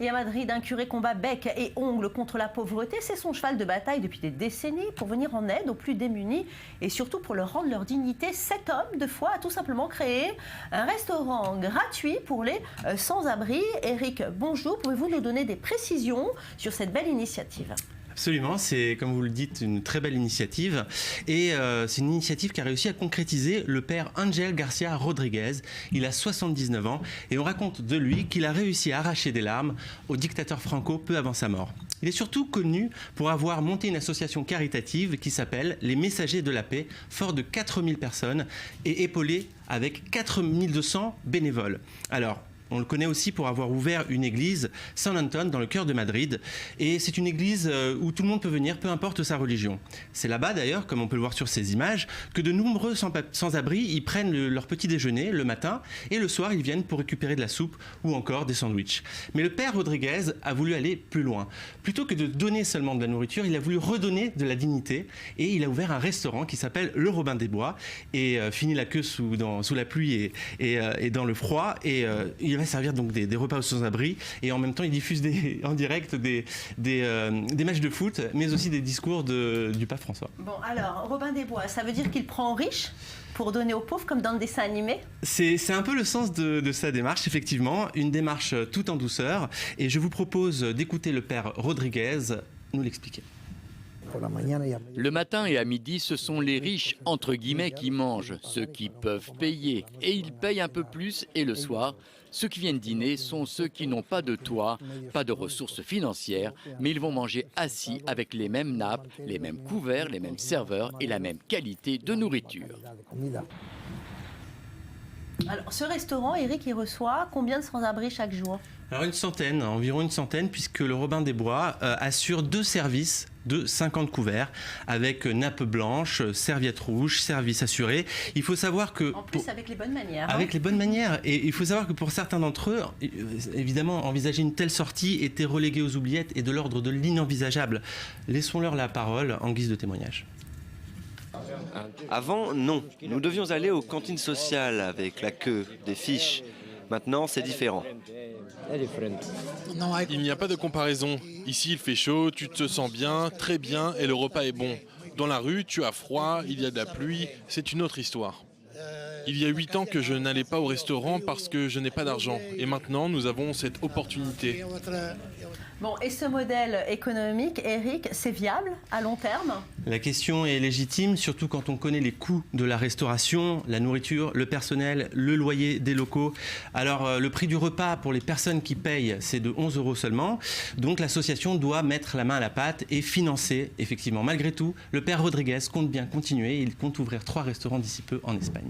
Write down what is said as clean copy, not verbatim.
Et à Madrid, un curé combat bec et ongles contre la pauvreté. C'est son cheval de bataille depuis des décennies pour venir en aide aux plus démunis et surtout pour leur rendre leur dignité. Cet homme de foi a tout simplement créé un restaurant gratuit pour les sans-abri. Éric, bonjour. Pouvez-vous nous donner des précisions sur cette belle initiative ? Absolument, c'est comme vous le dites une très belle initiative et c'est une initiative qui a réussi à concrétiser le père Ángel García Rodríguez. Il a 79 ans et on raconte de lui qu'il a réussi à arracher des larmes au dictateur Franco peu avant sa mort. Il est surtout connu pour avoir monté une association caritative qui s'appelle Les Messagers de la Paix, fort de 4000 personnes et épaulé avec 4200 bénévoles. Alors, on le connaît aussi pour avoir ouvert une église, San Antón, dans le cœur de Madrid. Et c'est une église où tout le monde peut venir, peu importe sa religion. C'est là-bas d'ailleurs, comme on peut le voir sur ces images, que de nombreux sans-abri y prennent leur petit déjeuner le matin et le soir ils viennent pour récupérer de la soupe ou encore des sandwichs. Mais le père Rodríguez a voulu aller plus loin. Plutôt que de donner seulement de la nourriture, il a voulu redonner de la dignité et il a ouvert un restaurant qui s'appelle Le Robin des Bois et fini la queue sous la pluie et dans le froid et il va servir donc des repas aux sans-abri et en même temps il diffuse en direct des matchs de foot mais aussi des discours du pape François. Bon alors, Robin des Bois, ça veut dire qu'il prend aux riches pour donner aux pauvres comme dans le dessin animé ? C'est un peu le sens de sa démarche, effectivement, une démarche tout en douceur et je vous propose d'écouter le père Rodríguez nous l'expliquer. Le matin et à midi, ce sont les riches, entre guillemets, qui mangent, ceux qui peuvent payer. Et ils payent un peu plus. Et le soir, ceux qui viennent dîner sont ceux qui n'ont pas de toit, pas de ressources financières, mais ils vont manger assis avec les mêmes nappes, les mêmes couverts, les mêmes serveurs et la même qualité de nourriture. Alors, ce restaurant, Éric, il reçoit combien de sans-abri chaque jour ? Alors environ une centaine, puisque le Robin des Bois assure 2 services de 50 couverts, avec nappe blanche, serviette rouge, service assuré. Il faut savoir que... En plus, avec les bonnes manières. Avec les bonnes manières. Et il faut savoir que pour certains d'entre eux, évidemment, envisager une telle sortie était relégué aux oubliettes et de l'ordre de l'inenvisageable. Laissons-leur la parole en guise de témoignage. Avant, non. Nous devions aller aux cantines sociales avec la queue, des fiches. Maintenant, c'est différent. Il n'y a pas de comparaison. Ici, il fait chaud, tu te sens bien, très bien, et le repas est bon. Dans la rue, tu as froid, il y a de la pluie, c'est une autre histoire. Il y a 8 ans que je n'allais pas au restaurant parce que je n'ai pas d'argent. Et maintenant, nous avons cette opportunité. Bon, et ce modèle économique, Éric, c'est viable à long terme ? La question est légitime, surtout quand on connaît les coûts de la restauration, la nourriture, le personnel, le loyer des locaux. Alors, le prix du repas pour les personnes qui payent, c'est de 11 € seulement. Donc, l'association doit mettre la main à la pâte et financer, effectivement. Malgré tout, le père Rodríguez compte bien continuer. Il compte ouvrir 3 restaurants d'ici peu en Espagne.